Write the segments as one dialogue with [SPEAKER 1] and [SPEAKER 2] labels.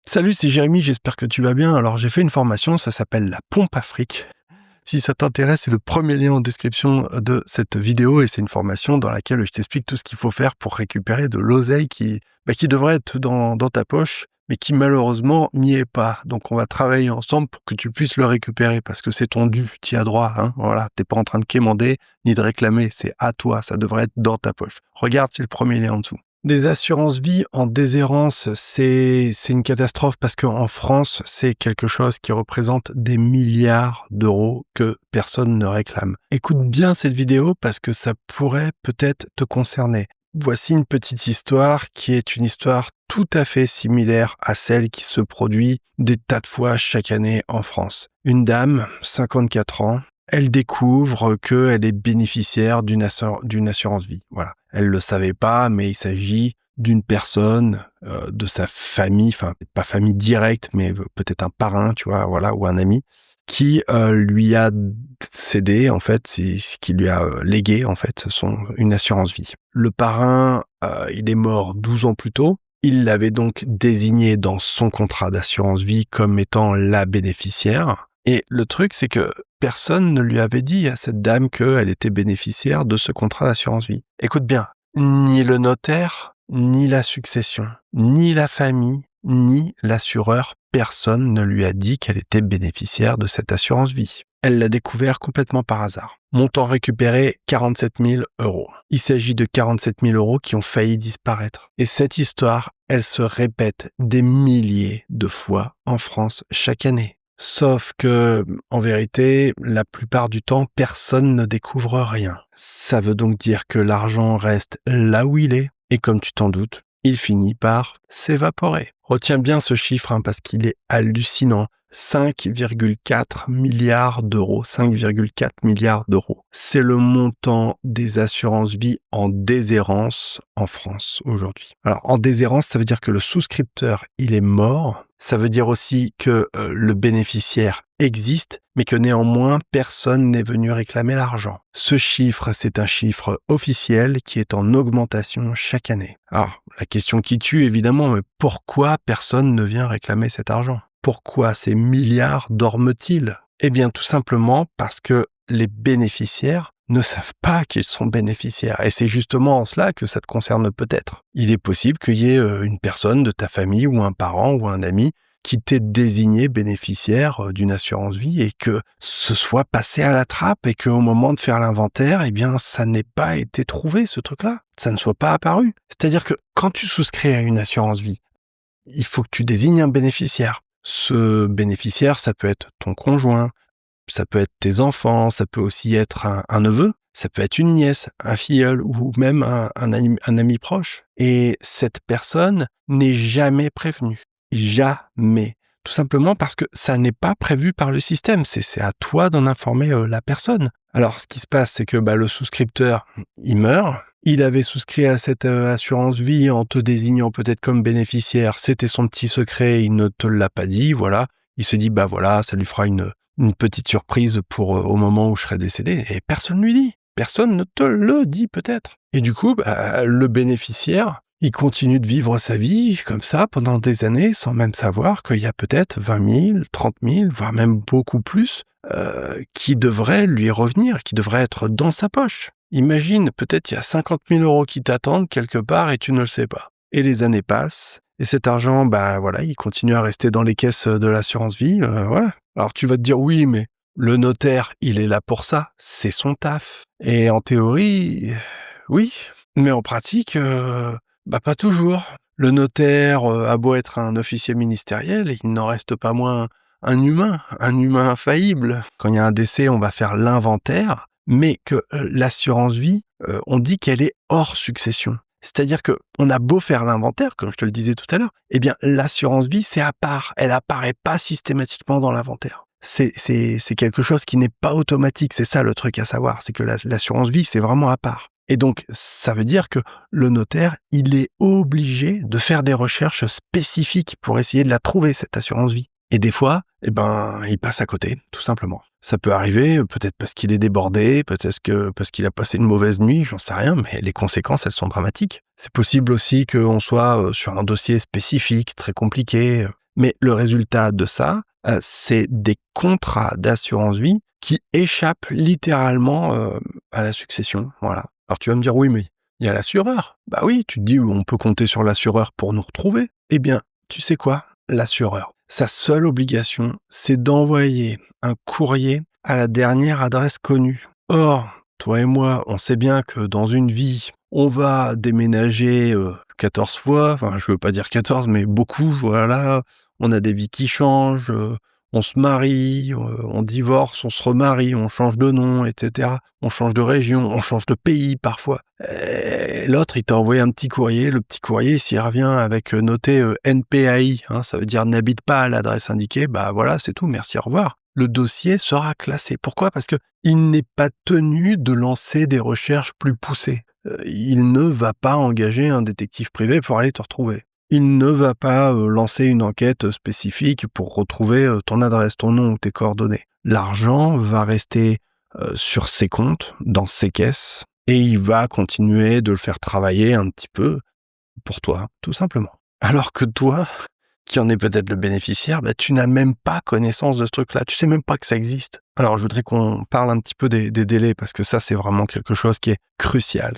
[SPEAKER 1] Salut, c'est Jérémy, j'espère que tu vas bien. Alors, j'ai fait une formation, ça s'appelle la pompe à fric. Si ça t'intéresse, c'est le premier lien en description de cette vidéo et c'est une formation dans laquelle je t'explique tout ce qu'il faut faire pour récupérer de l'oseille qui devrait être dans ta poche, mais qui malheureusement n'y est pas. Donc, on va travailler ensemble pour que tu puisses le récupérer parce que c'est ton dû, tu y as droit. Voilà, t'es pas en train de quémander ni de réclamer, c'est à toi, ça devrait être dans ta poche. Regarde, c'est le premier lien en dessous. Des assurances vie en déshérence, c'est une catastrophe parce qu'en France, c'est quelque chose qui représente des milliards d'euros que personne ne réclame. Écoute bien cette vidéo parce que ça pourrait peut-être te concerner. Voici une petite histoire qui est une histoire tout à fait similaire à celle qui se produit des tas de fois chaque année en France. Une dame, 54 ans, elle découvre qu'elle est bénéficiaire d'une assurance vie. Voilà. Elle le savait pas, mais il s'agit d'une personne de sa famille, enfin pas famille directe, mais peut-être un parrain, tu vois, voilà, ou un ami, qui lui a cédé, en fait, c'est ce qui lui a légué, en fait, une assurance vie. Le parrain, il est mort 12 ans plus tôt. Il l'avait donc désigné dans son contrat d'assurance vie comme étant la bénéficiaire. Et le truc, c'est que personne ne lui avait dit à cette dame qu'elle était bénéficiaire de ce contrat d'assurance vie. Écoute bien, ni le notaire, ni la succession, ni la famille, ni l'assureur, personne ne lui a dit qu'elle était bénéficiaire de cette assurance vie. Elle l'a découvert complètement par hasard. Montant récupéré, 47 000 euros. Il s'agit de 47 000 euros qui ont failli disparaître. Et cette histoire, elle se répète des milliers de fois en France chaque année. Sauf que, en vérité, la plupart du temps, personne ne découvre rien. Ça veut donc dire que l'argent reste là où il est, et comme tu t'en doutes, il finit par s'évaporer. Retiens bien ce chiffre parce qu'il est hallucinant. 5,4 milliards d'euros. 5,4 milliards d'euros. C'est le montant des assurances vie en déshérence en France aujourd'hui. Alors, en déshérence, ça veut dire que le souscripteur, il est mort. Ça veut dire aussi que le bénéficiaire existe, mais que néanmoins, personne n'est venu réclamer l'argent. Ce chiffre, c'est un chiffre officiel qui est en augmentation chaque année. Alors, la question qui tue, évidemment, mais pourquoi personne ne vient réclamer cet argent ? Pourquoi ces milliards dorment-ils ? Eh bien, tout simplement parce que les bénéficiaires ne savent pas qu'ils sont bénéficiaires. Et c'est justement en cela que ça te concerne peut-être. Il est possible qu'il y ait une personne de ta famille ou un parent ou un ami qui t'ait désigné bénéficiaire d'une assurance vie et que ce soit passé à la trappe et qu'au moment de faire l'inventaire, eh bien, ça n'ait pas été trouvé, ce truc-là. Ça ne soit pas apparu. C'est-à-dire que quand tu souscris à une assurance vie, il faut que tu désignes un bénéficiaire. Ce bénéficiaire, ça peut être ton conjoint, ça peut être tes enfants, ça peut aussi être un neveu, ça peut être une nièce, un filleul ou même un ami proche. Et cette personne n'est jamais prévenue. Jamais. Tout simplement parce que ça n'est pas prévu par le système. C'est à toi d'en informer la personne. Alors, ce qui se passe, c'est que le souscripteur, il meurt. Il avait souscrit à cette assurance vie en te désignant peut-être comme bénéficiaire. C'était son petit secret, il ne te l'a pas dit, voilà. Il se dit, voilà, ça lui fera une petite surprise pour au moment où je serai décédé. Et personne ne lui dit. Personne ne te le dit peut-être. Et du coup, le bénéficiaire, il continue de vivre sa vie comme ça pendant des années sans même savoir qu'il y a peut-être 20 000, 30 000, voire même beaucoup plus qui devraient lui revenir, qui devraient être dans sa poche. Imagine, peut-être il y a 50 000 euros qui t'attendent quelque part et tu ne le sais pas. Et les années passent et cet argent, il continue à rester dans les caisses de l'assurance vie. Voilà. Alors tu vas te dire, oui, mais le notaire, il est là pour ça. C'est son taf. Et en théorie, oui. Mais en pratique, pas toujours. Le notaire a beau être un officier ministériel, il n'en reste pas moins un humain infaillible. Quand il y a un décès, on va faire l'inventaire, mais que l'assurance vie, on dit qu'elle est hors succession. C'est-à-dire que on a beau faire l'inventaire, comme je te le disais tout à l'heure, eh bien l'assurance vie, c'est à part. Elle apparaît pas systématiquement dans l'inventaire. C'est quelque chose qui n'est pas automatique. C'est ça le truc à savoir, c'est que l'assurance vie, c'est vraiment à part. Et donc, ça veut dire que le notaire, il est obligé de faire des recherches spécifiques pour essayer de la trouver, cette assurance vie. Et des fois, il passe à côté, tout simplement. Ça peut arriver, peut-être parce qu'il est débordé, peut-être parce qu'il a passé une mauvaise nuit, j'en sais rien, mais les conséquences, elles sont dramatiques. C'est possible aussi qu'on soit sur un dossier spécifique, très compliqué. Mais le résultat de ça, c'est des contrats d'assurance vie qui échappent littéralement à la succession. Voilà. Alors tu vas me dire, oui, mais il y a l'assureur. Bah oui, tu te dis, on peut compter sur l'assureur pour nous retrouver. Eh bien, tu sais quoi? L'assureur, sa seule obligation, c'est d'envoyer un courrier à la dernière adresse connue. Or, toi et moi, on sait bien que dans une vie, on va déménager 14 fois, enfin je veux pas dire 14, mais beaucoup, voilà. On a des vies qui changent, on se marie, on divorce, on se remarie, on change de nom, etc. On change de région, on change de pays parfois. Et l'autre, il t'a envoyé un petit courrier. Le petit courrier, s'il revient avec noté NPAI, ça veut dire n'habite pas à l'adresse indiquée, bah voilà, c'est tout, merci, au revoir. Le dossier sera classé. Pourquoi? Parce que il n'est pas tenu de lancer des recherches plus poussées. Il ne va pas engager un détective privé pour aller te retrouver. Il ne va pas lancer une enquête spécifique pour retrouver ton adresse, ton nom ou tes coordonnées. L'argent va rester sur ses comptes, dans ses caisses, et il va continuer de le faire travailler un petit peu pour toi, tout simplement. Alors que toi, qui en est peut-être le bénéficiaire, tu n'as même pas connaissance de ce truc-là. Tu sais même pas que ça existe. Alors, je voudrais qu'on parle un petit peu des délais, parce que ça, c'est vraiment quelque chose qui est crucial.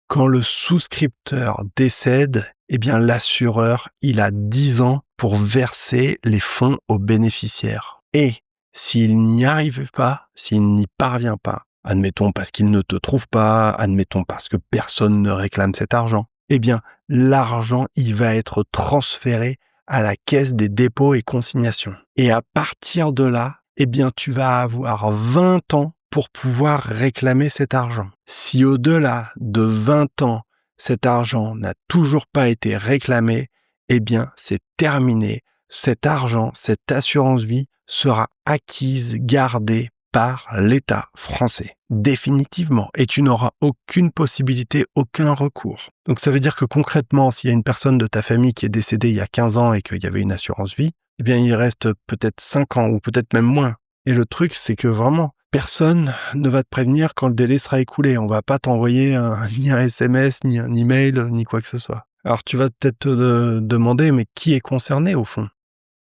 [SPEAKER 1] Quand le souscripteur décède, eh bien, l'assureur, il a 10 ans pour verser les fonds aux bénéficiaires. Et s'il n'y arrive pas, s'il n'y parvient pas, admettons parce qu'il ne te trouve pas, admettons parce que personne ne réclame cet argent, eh bien, l'argent, il va être transféré à la caisse des dépôts et consignations. Et à partir de là, eh bien, tu vas avoir 20 ans pour pouvoir réclamer cet argent. Si au-delà de 20 ans, cet argent n'a toujours pas été réclamé, eh bien, c'est terminé. Cet argent, cette assurance vie sera acquise, gardée par l'État français, définitivement, et tu n'auras aucune possibilité, aucun recours. Donc ça veut dire que concrètement, s'il y a une personne de ta famille qui est décédée il y a 15 ans et qu'il y avait une assurance vie, eh bien il reste peut-être 5 ans ou peut-être même moins. Et le truc, c'est que vraiment, personne ne va te prévenir quand le délai sera écoulé. On va pas t'envoyer ni un SMS, ni un email, ni quoi que ce soit. Alors tu vas peut-être te demander, mais qui est concerné au fond ?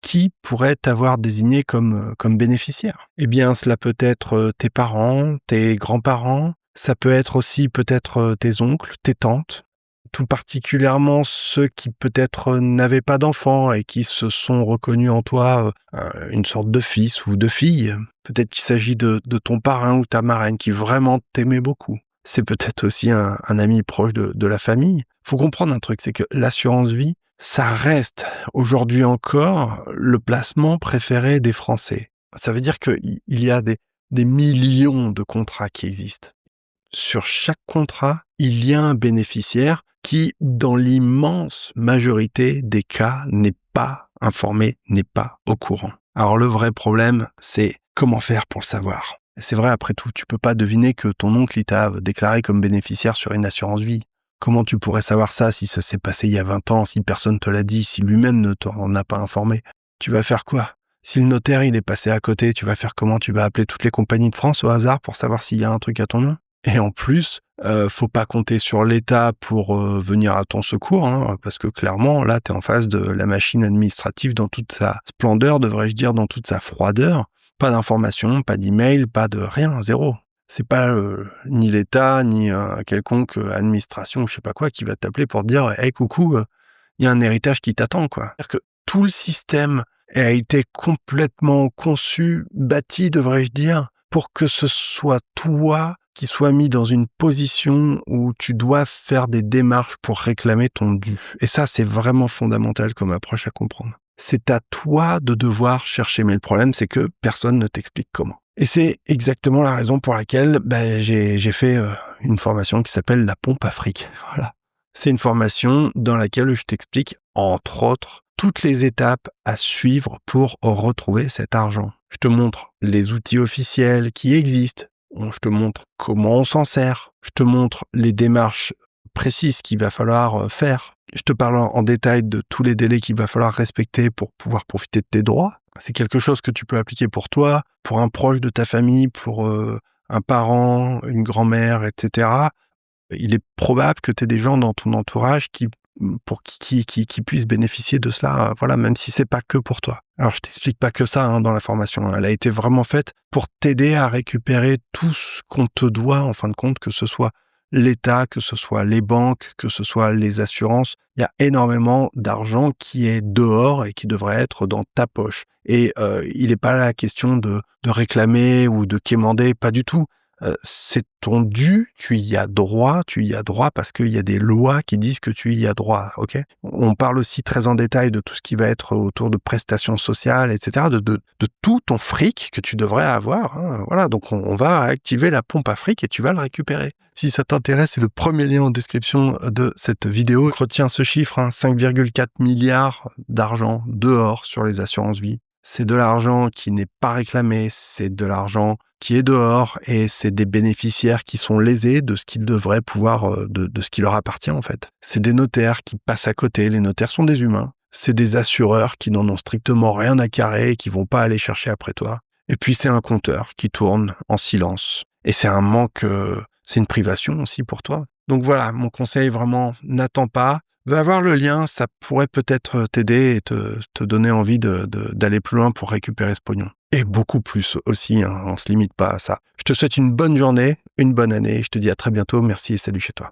[SPEAKER 1] Qui pourrait t'avoir désigné comme bénéficiaire? Eh bien, cela peut être tes parents, tes grands-parents, ça peut être aussi peut-être tes oncles, tes tantes, tout particulièrement ceux qui peut-être n'avaient pas d'enfants et qui se sont reconnus en toi une sorte de fils ou de fille. Peut-être qu'il s'agit de ton parrain ou ta marraine qui vraiment t'aimait beaucoup. C'est peut-être aussi un ami proche de la famille. Faut comprendre un truc, c'est que l'assurance vie, ça reste aujourd'hui encore le placement préféré des Français. Ça veut dire qu'il y a des millions de contrats qui existent. Sur chaque contrat, il y a un bénéficiaire qui, dans l'immense majorité des cas, n'est pas informé, n'est pas au courant. Alors le vrai problème, c'est comment faire pour le savoir. C'est vrai, après tout, tu peux pas deviner que ton oncle il t'a déclaré comme bénéficiaire sur une assurance vie. Comment tu pourrais savoir ça si ça s'est passé il y a 20 ans, si personne te l'a dit, si lui-même ne t'en a pas informé? Tu vas faire quoi? Si le notaire il est passé à côté, tu vas faire comment? Tu vas appeler toutes les compagnies de France au hasard pour savoir s'il y a un truc à ton nom? Et en plus, faut pas compter sur l'État pour venir à ton secours, parce que clairement, là, tu es en face de la machine administrative dans toute sa splendeur, devrais-je dire, dans toute sa froideur. Pas d'informations, pas d'email, pas de rien, zéro. C'est pas ni l'État, ni quelconque administration, je sais pas quoi, qui va t'appeler pour te dire « Hey, coucou, il y a un héritage qui t'attend, quoi. » C'est-à-dire que tout le système a été complètement conçu, bâti, devrais-je dire, pour que ce soit toi qui sois mis dans une position où tu dois faire des démarches pour réclamer ton dû. Et ça, c'est vraiment fondamental comme approche à comprendre. C'est à toi de devoir chercher, mais le problème, c'est que personne ne t'explique comment. Et c'est exactement la raison pour laquelle j'ai fait une formation qui s'appelle la pompe Afrique. Voilà. C'est une formation dans laquelle je t'explique, entre autres, toutes les étapes à suivre pour retrouver cet argent. Je te montre les outils officiels qui existent. Je te montre comment on s'en sert. Je te montre les démarches précises qu'il va falloir faire. Je te parle en détail de tous les délais qu'il va falloir respecter pour pouvoir profiter de tes droits. C'est quelque chose que tu peux appliquer pour toi, pour un proche de ta famille, pour un parent, une grand-mère, etc. Il est probable que tu aies des gens dans ton entourage qui pour qui puissent bénéficier de cela, voilà, même si c'est pas que pour toi. Alors je t'explique pas que ça, hein, dans la formation, hein. Elle a été vraiment faite pour t'aider à récupérer tout ce qu'on te doit, en fin de compte, que ce soit l'État, que ce soit les banques, que ce soit les assurances. Il y a énormément d'argent qui est dehors et qui devrait être dans ta poche. Et il n'est pas là la question de réclamer ou de quémander, pas du tout. C'est ton dû, tu y as droit parce qu'il y a des lois qui disent que tu y as droit, ok? On parle aussi très en détail de tout ce qui va être autour de prestations sociales, etc., de tout ton fric que tu devrais avoir, hein, voilà. Donc on va activer la pompe à fric et tu vas le récupérer. Si ça t'intéresse, c'est le premier lien en description de cette vidéo. Retiens ce chiffre, hein, 5,4 milliards d'argent dehors sur les assurances vie. C'est de l'argent qui n'est pas réclamé, c'est de l'argent qui est dehors et c'est des bénéficiaires qui sont lésés de ce qu'ils devraient pouvoir, de ce qui leur appartient en fait. C'est des notaires qui passent à côté, les notaires sont des humains. C'est des assureurs qui n'en ont strictement rien à carrer et qui vont pas aller chercher après toi. Et puis c'est un compteur qui tourne en silence. Et c'est un manque, c'est une privation aussi pour toi. Donc voilà, mon conseil vraiment, n'attends pas. Va voir le lien, ça pourrait peut-être t'aider et te donner envie d'aller plus loin pour récupérer ce pognon. Et beaucoup plus aussi, hein, on se limite pas à ça. Je te souhaite une bonne journée, une bonne année, je te dis à très bientôt, merci et salut chez toi.